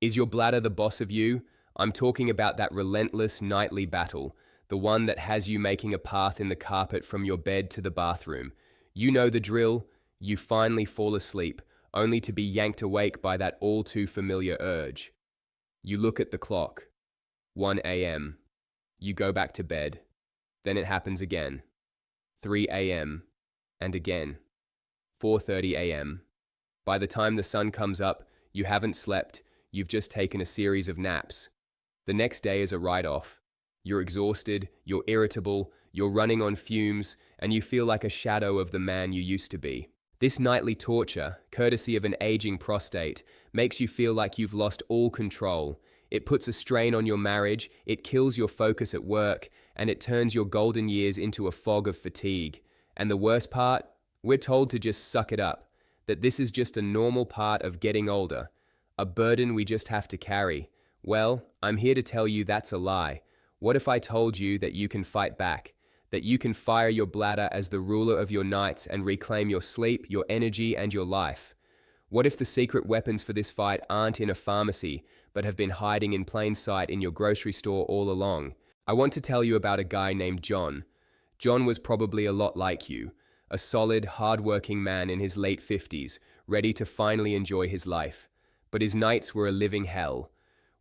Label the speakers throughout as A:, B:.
A: Is your bladder the boss of you? I'm talking about that relentless nightly battle, the one that has you making a path in the carpet from your bed to the bathroom. You know the drill. You finally fall asleep, only to be yanked awake by that all too familiar urge. You look at the clock. 1 a.m. You go back to bed. Then it happens again. 3 a.m. And again. 4:30 a.m. By the time the sun comes up, you haven't slept, you've just taken a series of naps. The next day is a write-off. You're exhausted, you're irritable, you're running on fumes, and you feel like a shadow of the man you used to be. This nightly torture, courtesy of an aging prostate, makes you feel like you've lost all control. It puts a strain on your marriage, it kills your focus at work, and it turns your golden years into a fog of fatigue. And the worst part? We're told to just suck it up, that this is just a normal part of getting older, a burden we just have to carry. Well, I'm here to tell you that's a lie. What if I told you that you can fight back, that you can fire your bladder as the ruler of your nights and reclaim your sleep, your energy, and your life? What if the secret weapons for this fight aren't in a pharmacy, but have been hiding in plain sight in your grocery store all along? I want to tell you about a guy named John. John was probably a lot like you, a solid, hard-working man in his late 50s, ready to finally enjoy his life. But his nights were a living hell.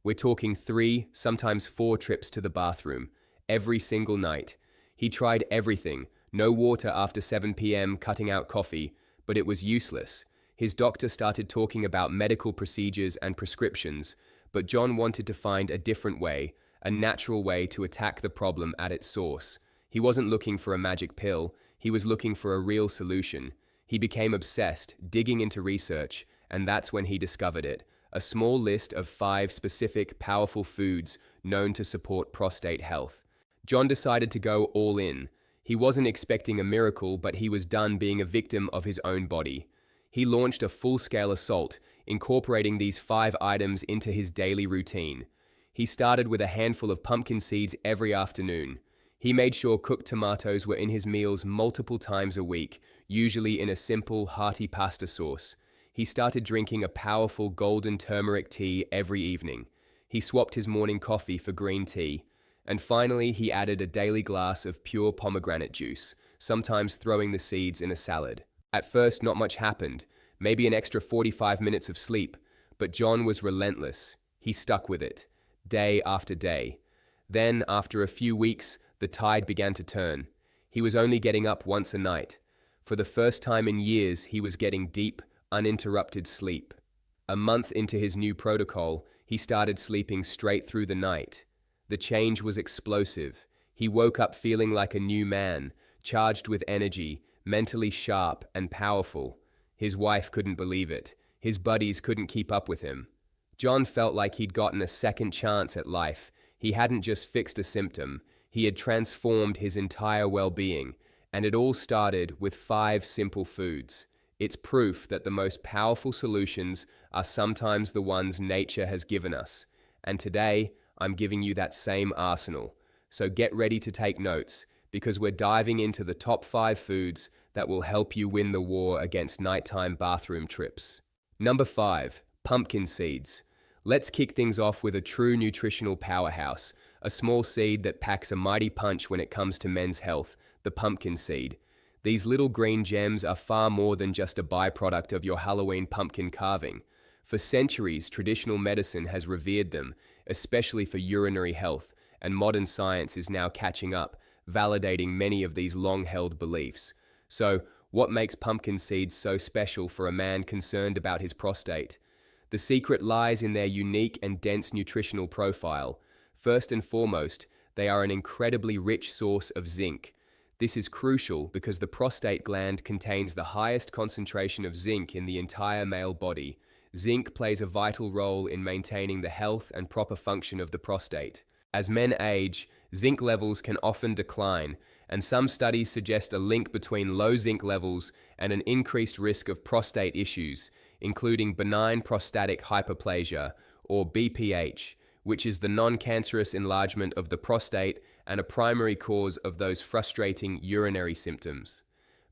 A: We're talking 3, sometimes 4 trips to the bathroom, every single night. He tried everything, no water after 7 p.m., cutting out coffee, but it was useless. His doctor started talking about medical procedures and prescriptions, but John wanted to find a different way, a natural way to attack the problem at its source. He wasn't looking for a magic pill, he was looking for a real solution. He became obsessed, digging into research, and that's when he discovered it. A small list of 5 specific, powerful foods known to support prostate health. John decided to go all in. He wasn't expecting a miracle, but he was done being a victim of his own body. He launched a full-scale assault, incorporating these 5 items into his daily routine. He started with a handful of pumpkin seeds every afternoon. He made sure cooked tomatoes were in his meals multiple times a week, usually in a simple, hearty pasta sauce. He started drinking a powerful golden turmeric tea every evening. He swapped his morning coffee for green tea. And finally, he added a daily glass of pure pomegranate juice, sometimes throwing the seeds in a salad. At first, not much happened, maybe an extra 45 minutes of sleep, but John was relentless. He stuck with it, day after day. Then, after a few weeks, the tide began to turn. He was only getting up once a night. For the first time in years, he was getting deep, uninterrupted sleep. A month into his new protocol, he started sleeping straight through the night. The change was explosive. He woke up feeling like a new man, charged with energy, mentally sharp and powerful. His wife couldn't believe it. His buddies couldn't keep up with him. John felt like he'd gotten a second chance at life. He hadn't just fixed a symptom. He had transformed his entire well-being. And it all started with 5 simple foods. It's proof that the most powerful solutions are sometimes the ones nature has given us. And today, I'm giving you that same arsenal. So get ready to take notes, because we're diving into the top 5 foods that will help you win the war against nighttime bathroom trips. Number 5, pumpkin seeds. Let's kick things off with a true nutritional powerhouse, a small seed that packs a mighty punch when it comes to men's health, the pumpkin seed. These little green gems are far more than just a byproduct of your Halloween pumpkin carving. For centuries, traditional medicine has revered them, especially for urinary health, and modern science is now catching up, validating many of these long-held beliefs. So, what makes pumpkin seeds so special for a man concerned about his prostate? The secret lies in their unique and dense nutritional profile. First and foremost, they are an incredibly rich source of zinc. This is crucial because the prostate gland contains the highest concentration of zinc in the entire male body. Zinc plays a vital role in maintaining the health and proper function of the prostate. As men age, zinc levels can often decline, and some studies suggest a link between low zinc levels and an increased risk of prostate issues, including benign prostatic hyperplasia, or BPH, which is the non-cancerous enlargement of the prostate and a primary cause of those frustrating urinary symptoms.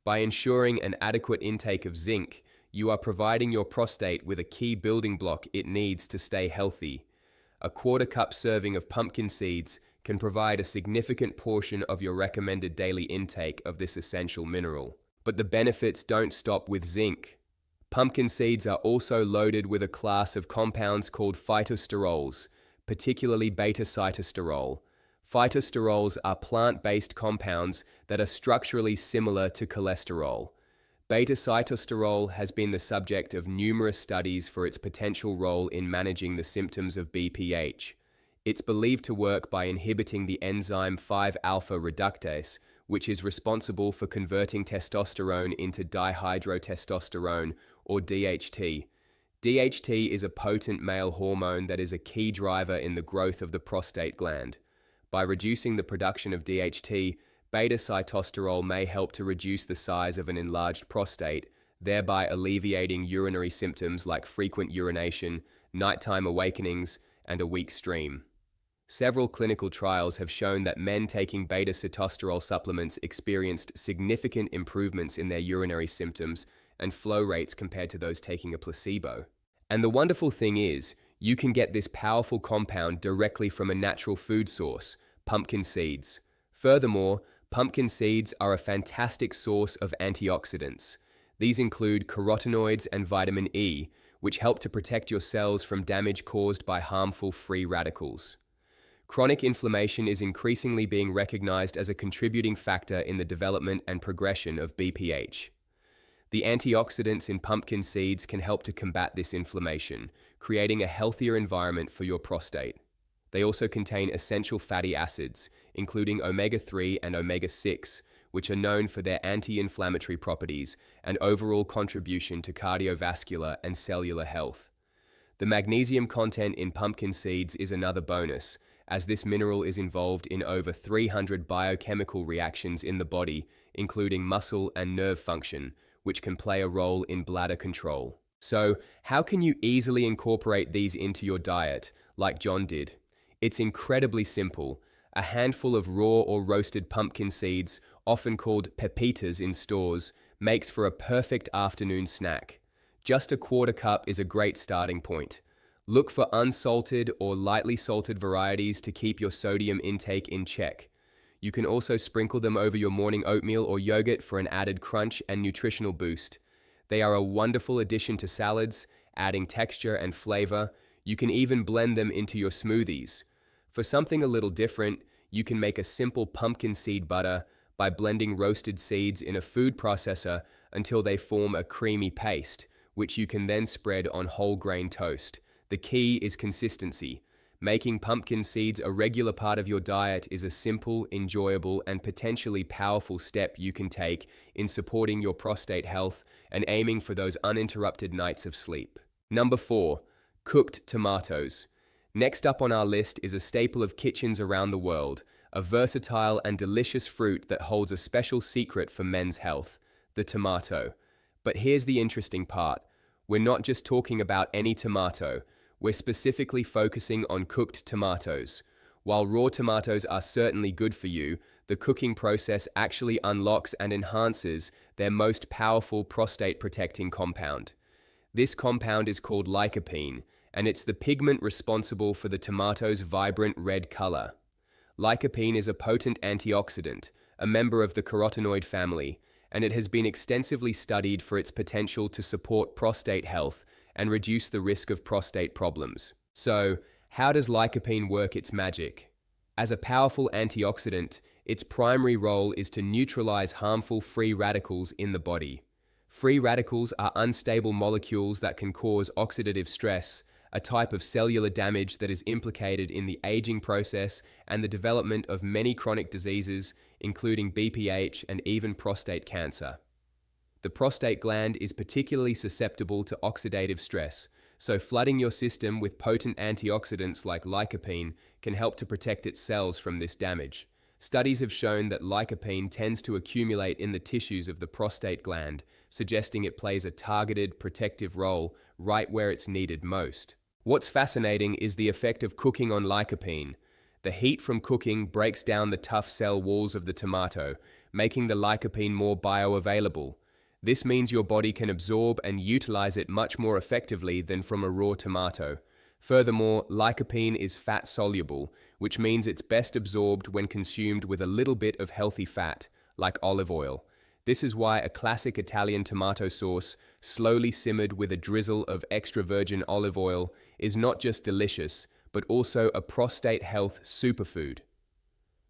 A: By ensuring an adequate intake of zinc, you are providing your prostate with a key building block it needs to stay healthy. A quarter-cup serving of pumpkin seeds can provide a significant portion of your recommended daily intake of this essential mineral. But the benefits don't stop with zinc. Pumpkin seeds are also loaded with a class of compounds called phytosterols, particularly beta-sitosterol. Phytosterols are plant-based compounds that are structurally similar to cholesterol. Beta-sitosterol has been the subject of numerous studies for its potential role in managing the symptoms of BPH. It's believed to work by inhibiting the enzyme 5-alpha reductase, which is responsible for converting testosterone into dihydrotestosterone, or DHT. DHT is a potent male hormone that is a key driver in the growth of the prostate gland. By reducing the production of DHT, beta-sitosterol may help to reduce the size of an enlarged prostate, thereby alleviating urinary symptoms like frequent urination, nighttime awakenings, and a weak stream. Several clinical trials have shown that men taking beta-sitosterol supplements experienced significant improvements in their urinary symptoms and flow rates compared to those taking a placebo. And the wonderful thing is, you can get this powerful compound directly from a natural food source, pumpkin seeds. Furthermore, pumpkin seeds are a fantastic source of antioxidants. These include carotenoids and vitamin E, which help to protect your cells from damage caused by harmful free radicals. Chronic inflammation is increasingly being recognized as a contributing factor in the development and progression of BPH. The antioxidants in pumpkin seeds can help to combat this inflammation, creating a healthier environment for your prostate. They also contain essential fatty acids, including omega-3 and omega-6, which are known for their anti-inflammatory properties and overall contribution to cardiovascular and cellular health. The magnesium content in pumpkin seeds is another bonus, as this mineral is involved in over 300 biochemical reactions in the body, including muscle and nerve function, which can play a role in bladder control. So, how can you easily incorporate these into your diet, like John did? It's incredibly simple. A handful of raw or roasted pumpkin seeds, often called pepitas in stores, makes for a perfect afternoon snack. Just a quarter cup is a great starting point. Look for unsalted or lightly salted varieties to keep your sodium intake in check. You can also sprinkle them over your morning oatmeal or yogurt for an added crunch and nutritional boost. They are a wonderful addition to salads, adding texture and flavor. You can even blend them into your smoothies. For something a little different, you can make a simple pumpkin seed butter by blending roasted seeds in a food processor until they form a creamy paste, which you can then spread on whole grain toast. The key is consistency. Making pumpkin seeds a regular part of your diet is a simple, enjoyable, and potentially powerful step you can take in supporting your prostate health and aiming for those uninterrupted nights of sleep. Number 4. Cooked tomatoes. Next up on our list is a staple of kitchens around the world, a versatile and delicious fruit that holds a special secret for men's health, the tomato. But here's the interesting part. We're not just talking about any tomato. We're specifically focusing on cooked tomatoes. While raw tomatoes are certainly good for you, the cooking process actually unlocks and enhances their most powerful prostate-protecting compound. This compound is called lycopene, and it's the pigment responsible for the tomato's vibrant red color. Lycopene is a potent antioxidant, a member of the carotenoid family, and it has been extensively studied for its potential to support prostate health and reduce the risk of prostate problems. So, how does lycopene work its magic? As a powerful antioxidant, its primary role is to neutralize harmful free radicals in the body. Free radicals are unstable molecules that can cause oxidative stress, a type of cellular damage that is implicated in the aging process and the development of many chronic diseases, including BPH and even prostate cancer. The prostate gland is particularly susceptible to oxidative stress, so flooding your system with potent antioxidants like lycopene can help to protect its cells from this damage. Studies have shown that lycopene tends to accumulate in the tissues of the prostate gland, suggesting it plays a targeted, protective role right where it's needed most. What's fascinating is the effect of cooking on lycopene. The heat from cooking breaks down the tough cell walls of the tomato, making the lycopene more bioavailable. This means your body can absorb and utilize it much more effectively than from a raw tomato. Furthermore, lycopene is fat-soluble, which means it's best absorbed when consumed with a little bit of healthy fat, like olive oil. This is why a classic Italian tomato sauce, slowly simmered with a drizzle of extra virgin olive oil, is not just delicious, but also a prostate health superfood.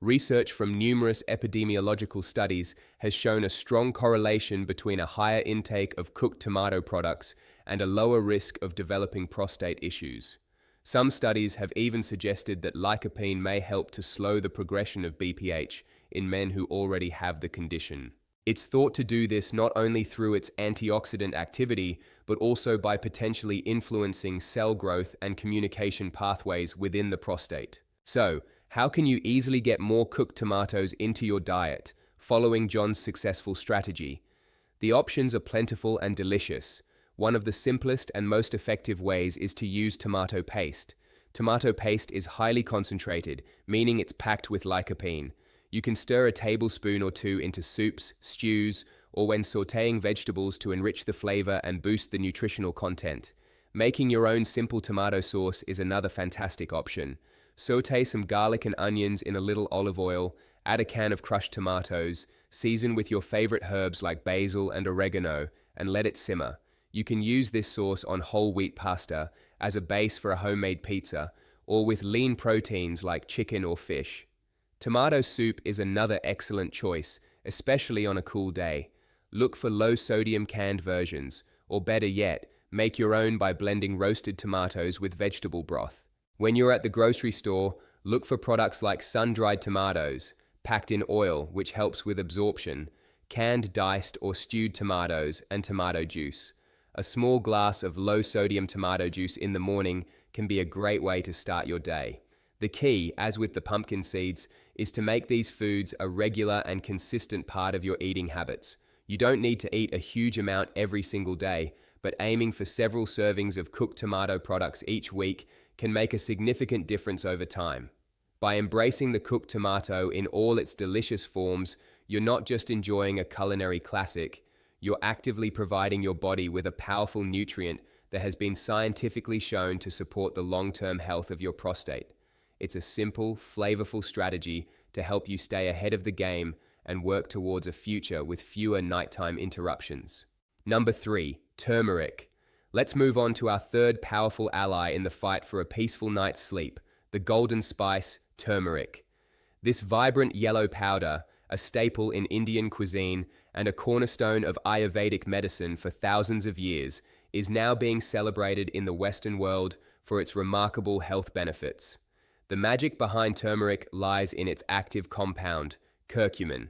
A: Research from numerous epidemiological studies has shown a strong correlation between a higher intake of cooked tomato products and a lower risk of developing prostate issues. Some studies have even suggested that lycopene may help to slow the progression of BPH in men who already have the condition. It's thought to do this not only through its antioxidant activity, but also by potentially influencing cell growth and communication pathways within the prostate. So, how can you easily get more cooked tomatoes into your diet, following John's successful strategy? The options are plentiful and delicious. One of the simplest and most effective ways is to use tomato paste. Tomato paste is highly concentrated, meaning it's packed with lycopene. You can stir a tablespoon or two into soups, stews, or when sautéing vegetables to enrich the flavor and boost the nutritional content. Making your own simple tomato sauce is another fantastic option. Sauté some garlic and onions in a little olive oil, add a can of crushed tomatoes, season with your favorite herbs like basil and oregano, and let it simmer. You can use this sauce on whole wheat pasta, as a base for a homemade pizza, or with lean proteins like chicken or fish. Tomato soup is another excellent choice, especially on a cool day. Look for low-sodium canned versions, or better yet, make your own by blending roasted tomatoes with vegetable broth. When you're at the grocery store, look for products like sun-dried tomatoes, packed in oil, which helps with absorption, canned diced or stewed tomatoes, and tomato juice. A small glass of low-sodium tomato juice in the morning can be a great way to start your day. The key, as with the pumpkin seeds, is to make these foods a regular and consistent part of your eating habits. You don't need to eat a huge amount every single day, but aiming for several servings of cooked tomato products each week can make a significant difference over time. By embracing the cooked tomato in all its delicious forms, you're not just enjoying a culinary classic, you're actively providing your body with a powerful nutrient that has been scientifically shown to support the long-term health of your prostate. It's a simple, flavorful strategy to help you stay ahead of the game and work towards a future with fewer nighttime interruptions. Number 3, turmeric. Let's move on to our third powerful ally in the fight for a peaceful night's sleep, the golden spice, turmeric. This vibrant yellow powder, a staple in Indian cuisine and a cornerstone of Ayurvedic medicine for thousands of years, is now being celebrated in the Western world for its remarkable health benefits. The magic behind turmeric lies in its active compound, curcumin.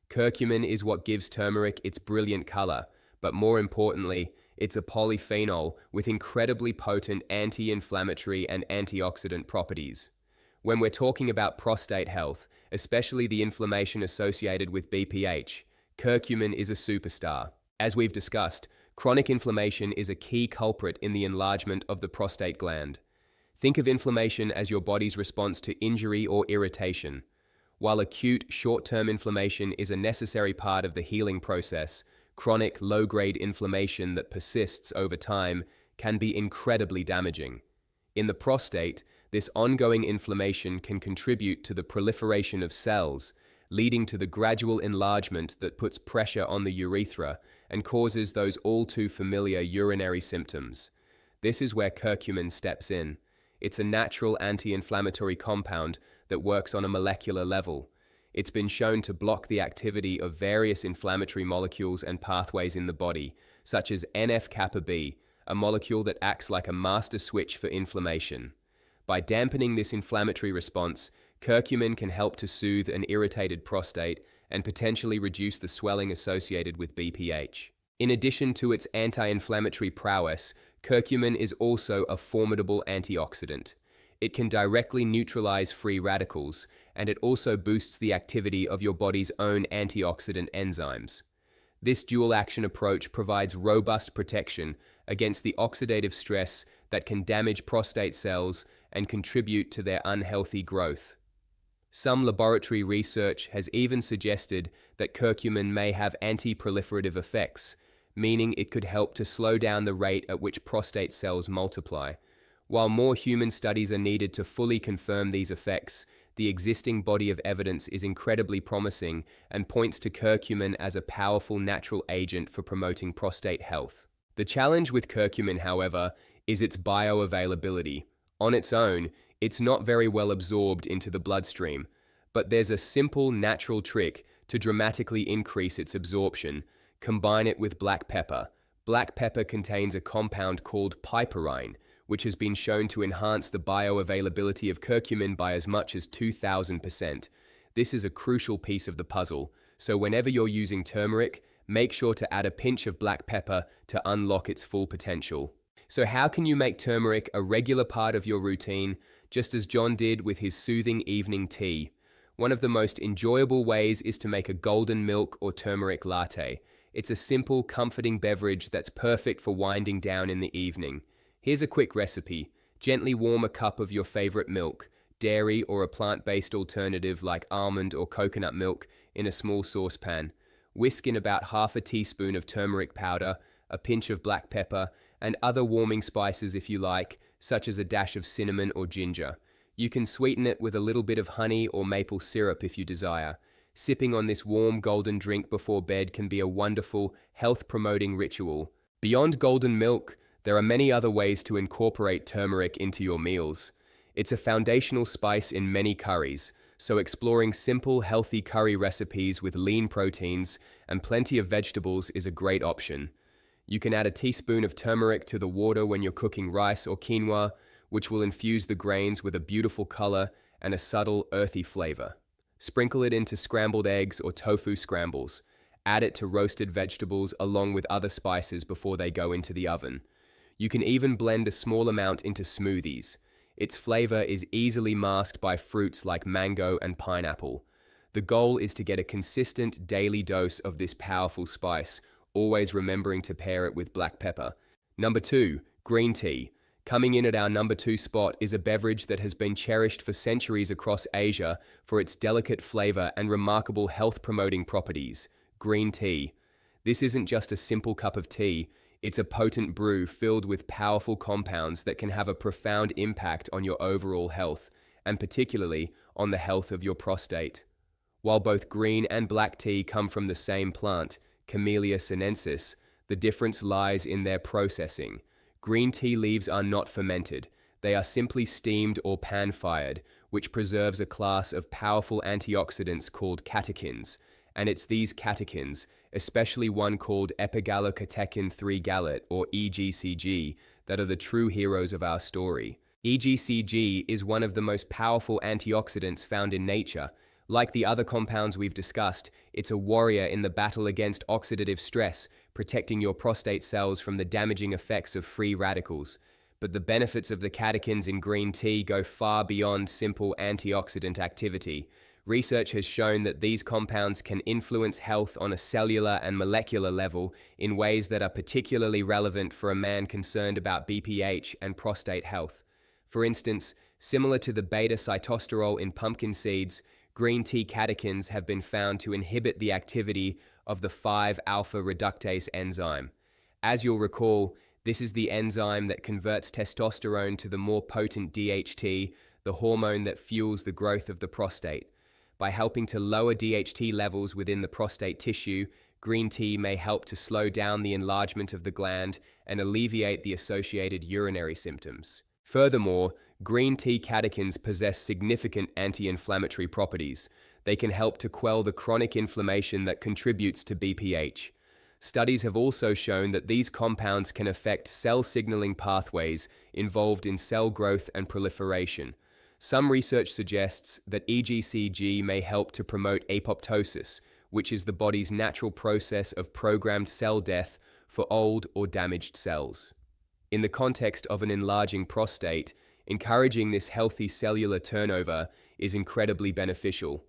A: Curcumin is what gives turmeric its brilliant color, but more importantly, it's a polyphenol with incredibly potent anti-inflammatory and antioxidant properties. When we're talking about prostate health, especially the inflammation associated with BPH, curcumin is a superstar. As we've discussed, chronic inflammation is a key culprit in the enlargement of the prostate gland. Think of inflammation as your body's response to injury or irritation. While acute, short-term inflammation is a necessary part of the healing process, chronic, low-grade inflammation that persists over time can be incredibly damaging. In the prostate, this ongoing inflammation can contribute to the proliferation of cells, leading to the gradual enlargement that puts pressure on the urethra and causes those all-too-familiar urinary symptoms. This is where curcumin steps in. It's a natural anti-inflammatory compound that works on a molecular level. It's been shown to block the activity of various inflammatory molecules and pathways in the body, such as NF-kappa B, a molecule that acts like a master switch for inflammation. By dampening this inflammatory response, curcumin can help to soothe an irritated prostate and potentially reduce the swelling associated with BPH. In addition to its anti-inflammatory prowess, curcumin is also a formidable antioxidant. It can directly neutralize free radicals, and it also boosts the activity of your body's own antioxidant enzymes. This dual-action approach provides robust protection against the oxidative stress that can damage prostate cells and contribute to their unhealthy growth. Some laboratory research has even suggested that curcumin may have anti-proliferative effects, meaning it could help to slow down the rate at which prostate cells multiply. While more human studies are needed to fully confirm these effects, the existing body of evidence is incredibly promising and points to curcumin as a powerful natural agent for promoting prostate health. The challenge with curcumin, however, is its bioavailability. On its own, it's not very well absorbed into the bloodstream, but there's a simple, natural trick to dramatically increase its absorption. Combine it with black pepper. Black pepper contains a compound called piperine, which has been shown to enhance the bioavailability of curcumin by as much as 2,000%. This is a crucial piece of the puzzle, so whenever you're using turmeric, make sure to add a pinch of black pepper to unlock its full potential. So how can you make turmeric a regular part of your routine, just as John did with his soothing evening tea? One of the most enjoyable ways is to make a golden milk or turmeric latte. It's a simple, comforting beverage that's perfect for winding down in the evening. Here's a quick recipe. Gently warm a cup of your favorite milk, dairy or a plant-based alternative like almond or coconut milk, in a small saucepan. Whisk in about half a teaspoon of turmeric powder, a pinch of black pepper, and other warming spices if you like, such as a dash of cinnamon or ginger. You can sweeten it with a little bit of honey or maple syrup if you desire. Sipping on this warm golden drink before bed can be a wonderful, health-promoting ritual. Beyond golden milk, there are many other ways to incorporate turmeric into your meals. It's a foundational spice in many curries, so exploring simple, healthy curry recipes with lean proteins and plenty of vegetables is a great option. You can add a teaspoon of turmeric to the water when you're cooking rice or quinoa, which will infuse the grains with a beautiful color and a subtle, earthy flavor. Sprinkle it into scrambled eggs or tofu scrambles. Add it to roasted vegetables along with other spices before they go into the oven. You can even blend a small amount into smoothies. Its flavor is easily masked by fruits like mango and pineapple. The goal is to get a consistent daily dose of this powerful spice, always remembering to pair it with black pepper. Number 2, green tea. Coming in at our number 2 spot is a beverage that has been cherished for centuries across Asia for its delicate flavor and remarkable health-promoting properties, green tea. This isn't just a simple cup of tea. It's a potent brew filled with powerful compounds that can have a profound impact on your overall health, and particularly on the health of your prostate. While both green and black tea come from the same plant, Camellia sinensis, the difference lies in their processing. Green tea leaves are not fermented. They are simply steamed or pan-fired, which preserves a class of powerful antioxidants called catechins. And it's these catechins, especially one called epigallocatechin 3-gallate, or EGCG, that are the true heroes of our story. EGCG is one of the most powerful antioxidants found in nature. Like the other compounds we've discussed, it's a warrior in the battle against oxidative stress, protecting your prostate cells from the damaging effects of free radicals. But the benefits of the catechins in green tea go far beyond simple antioxidant activity. Research has shown that these compounds can influence health on a cellular and molecular level in ways that are particularly relevant for a man concerned about BPH and prostate health. For instance, similar to the beta-sitosterol in pumpkin seeds, green tea catechins have been found to inhibit the activity of the 5-alpha reductase enzyme. As you'll recall, this is the enzyme that converts testosterone to the more potent DHT, the hormone that fuels the growth of the prostate. By helping to lower DHT levels within the prostate tissue, green tea may help to slow down the enlargement of the gland and alleviate the associated urinary symptoms. Furthermore, green tea catechins possess significant anti-inflammatory properties. They can help to quell the chronic inflammation that contributes to BPH. Studies have also shown that these compounds can affect cell signaling pathways involved in cell growth and proliferation. Some research suggests that EGCG may help to promote apoptosis, which is the body's natural process of programmed cell death for old or damaged cells. In the context of an enlarging prostate, encouraging this healthy cellular turnover is incredibly beneficial.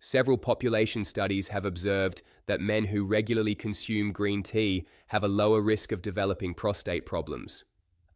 A: Several population studies have observed that men who regularly consume green tea have a lower risk of developing prostate problems.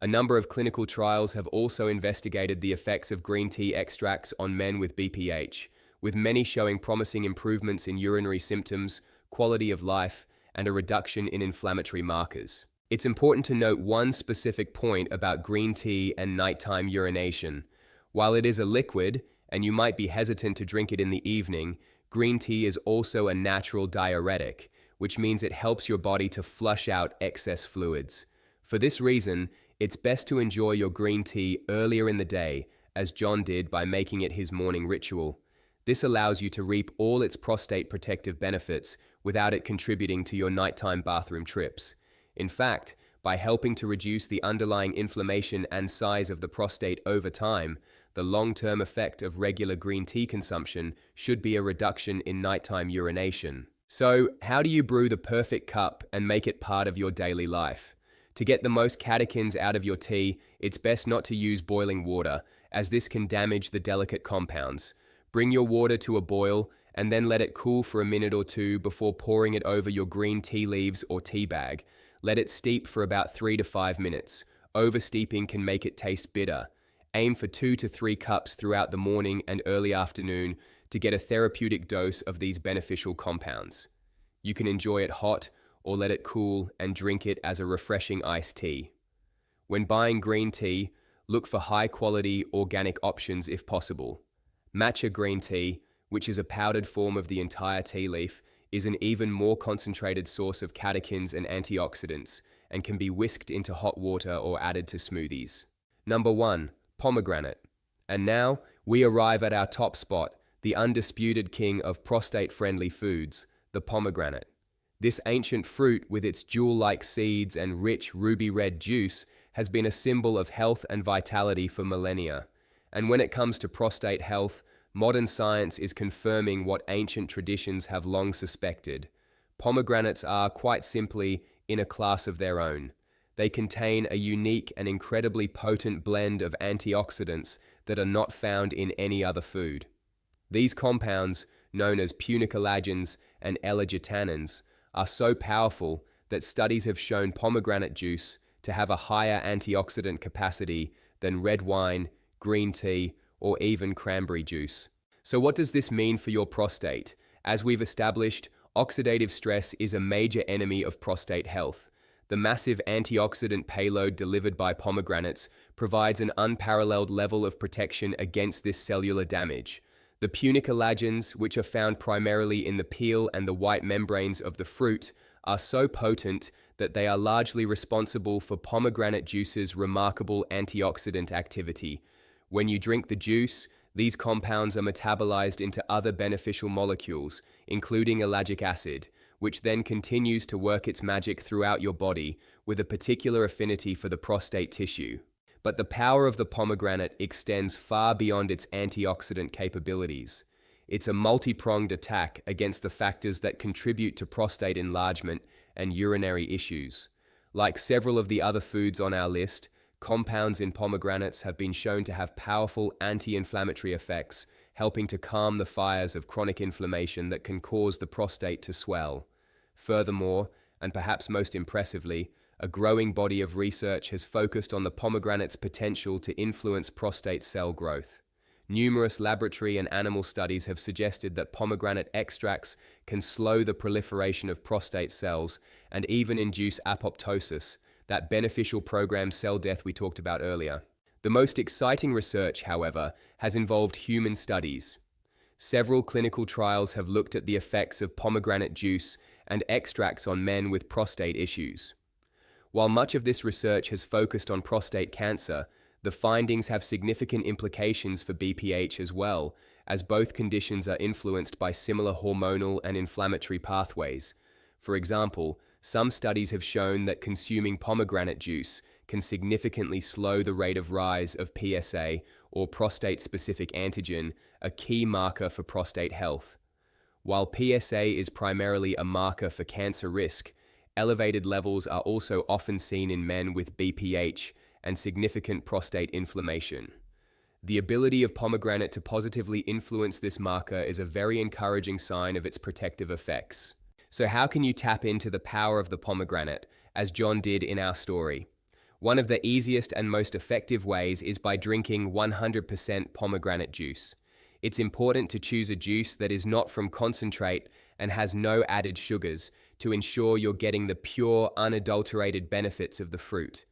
A: A number of clinical trials have also investigated the effects of green tea extracts on men with BPH, with many showing promising improvements in urinary symptoms, quality of life, and a reduction in inflammatory markers. It's important to note one specific point about green tea and nighttime urination. While it is a liquid, and you might be hesitant to drink it in the evening, green tea is also a natural diuretic, which means it helps your body to flush out excess fluids. For this reason, it's best to enjoy your green tea earlier in the day, as John did by making it his morning ritual. This allows you to reap all its prostate protective benefits without it contributing to your nighttime bathroom trips. In fact, by helping to reduce the underlying inflammation and size of the prostate over time, the long-term effect of regular green tea consumption should be a reduction in nighttime urination. So, how do you brew the perfect cup and make it part of your daily life? To get the most catechins out of your tea, it's best not to use boiling water, as this can damage the delicate compounds. Bring your water to a boil and then let it cool for a minute or two before pouring it over your green tea leaves or tea bag. Let it steep for about 3 to 5 minutes. Oversteeping can make it taste bitter. Aim for 2 to 3 cups throughout the morning and early afternoon to get a therapeutic dose of these beneficial compounds. You can enjoy it hot or let it cool and drink it as a refreshing iced tea. When buying green tea, look for high-quality organic options if possible. Matcha green tea, which is a powdered form of the entire tea leaf, is an even more concentrated source of catechins and antioxidants and can be whisked into hot water or added to smoothies. Number 1. Pomegranate. And now, we arrive at our top spot, the undisputed king of prostate-friendly foods, the pomegranate. This ancient fruit, with its jewel-like seeds and rich ruby-red juice, has been a symbol of health and vitality for millennia. And when it comes to prostate health, modern science is confirming what ancient traditions have long suspected. Pomegranates are, quite simply, in a class of their own. They contain a unique and incredibly potent blend of antioxidants that are not found in any other food. These compounds, known as punicolagens and L-argitannins, are so powerful that studies have shown pomegranate juice to have a higher antioxidant capacity than red wine, green tea, or even cranberry juice. So what does this mean for your prostate? As we've established, oxidative stress is a major enemy of prostate health. The massive antioxidant payload delivered by pomegranates provides an unparalleled level of protection against this cellular damage. The punicolagens, which are found primarily in the peel and the white membranes of the fruit, are so potent that they are largely responsible for pomegranate juice's remarkable antioxidant activity. When you drink the juice, these compounds are metabolized into other beneficial molecules, including ellagic acid, which then continues to work its magic throughout your body with a particular affinity for the prostate tissue. But the power of the pomegranate extends far beyond its antioxidant capabilities. It's a multi-pronged attack against the factors that contribute to prostate enlargement and urinary issues. Like several of the other foods on our list, compounds in pomegranates have been shown to have powerful anti-inflammatory effects, helping to calm the fires of chronic inflammation that can cause the prostate to swell. Furthermore, and perhaps most impressively, a growing body of research has focused on the pomegranate's potential to influence prostate cell growth. Numerous laboratory and animal studies have suggested that pomegranate extracts can slow the proliferation of prostate cells and even induce apoptosis, that beneficial programmed cell death we talked about earlier. The most exciting research, however, has involved human studies. Several clinical trials have looked at the effects of pomegranate juice and extracts on men with prostate issues. While much of this research has focused on prostate cancer, the findings have significant implications for BPH as well, as both conditions are influenced by similar hormonal and inflammatory pathways. For example, some studies have shown that consuming pomegranate juice can significantly slow the rate of rise of PSA, or prostate-specific antigen, a key marker for prostate health. While PSA is primarily a marker for cancer risk, elevated levels are also often seen in men with BPH and significant prostate inflammation. The ability of pomegranate to positively influence this marker is a very encouraging sign of its protective effects. So how can you tap into the power of the pomegranate, as John did in our story? One of the easiest and most effective ways is by drinking 100% pomegranate juice. It's important to choose a juice that is not from concentrate and has no added sugars to ensure you're getting the pure, unadulterated benefits of the fruit.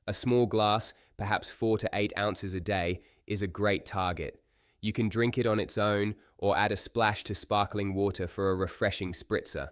A: A small glass, perhaps 4 to 8 ounces a day, is a great target. You can drink it on its own or add a splash to sparkling water for a refreshing spritzer.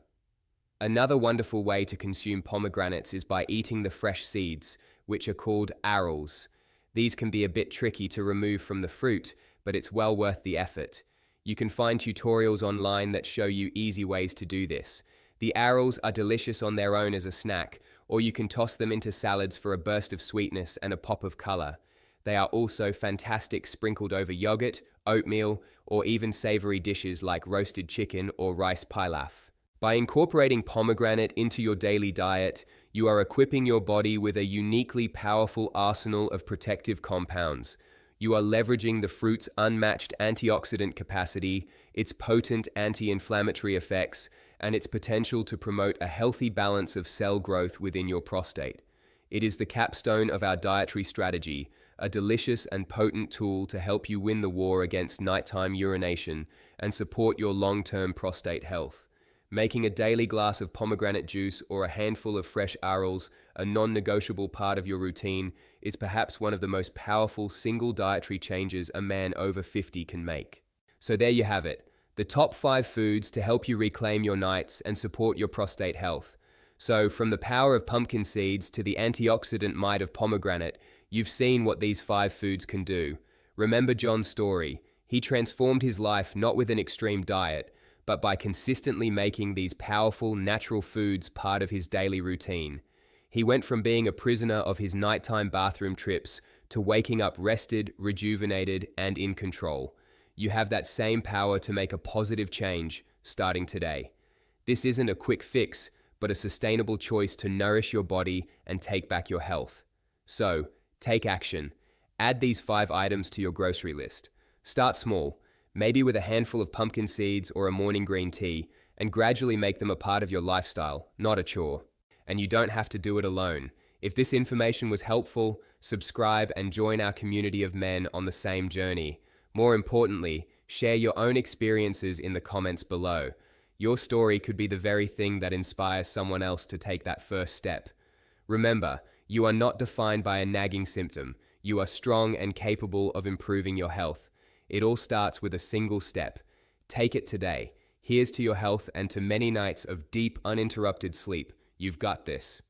A: Another wonderful way to consume pomegranates is by eating the fresh seeds, which are called arils. These can be a bit tricky to remove from the fruit, but it's well worth the effort. You can find tutorials online that show you easy ways to do this. The arils are delicious on their own as a snack, or you can toss them into salads for a burst of sweetness and a pop of color. They are also fantastic sprinkled over yogurt, oatmeal, or even savory dishes like roasted chicken or rice pilaf. By incorporating pomegranate into your daily diet, you are equipping your body with a uniquely powerful arsenal of protective compounds. You are leveraging the fruit's unmatched antioxidant capacity, its potent anti-inflammatory effects, and its potential to promote a healthy balance of cell growth within your prostate. It is the capstone of our dietary strategy, a delicious and potent tool to help you win the war against nighttime urination and support your long-term prostate health. Making a daily glass of pomegranate juice or a handful of fresh arils a non-negotiable part of your routine is perhaps one of the most powerful single dietary changes a man over 50 can make. So there you have it, the top 5 foods to help you reclaim your nights and support your prostate health. So from the power of pumpkin seeds to the antioxidant might of pomegranate, you've seen what these 5 foods can do. Remember John's story. He transformed his life not with an extreme diet, but by consistently making these powerful natural foods part of his daily routine. He went from being a prisoner of his nighttime bathroom trips to waking up rested, rejuvenated, and in control. You have that same power to make a positive change starting today. This isn't a quick fix, but a sustainable choice to nourish your body and take back your health. So, take action. Add these 5 items to your grocery list. Start small, maybe with a handful of pumpkin seeds or a morning green tea, and gradually make them a part of your lifestyle, not a chore. And you don't have to do it alone. If this information was helpful, subscribe and join our community of men on the same journey. More importantly, share your own experiences in the comments below. Your story could be the very thing that inspires someone else to take that first step. Remember, you are not defined by a nagging symptom. You are strong and capable of improving your health. It all starts with a single step. Take it today. Here's to your health and to many nights of deep, uninterrupted sleep. You've got this.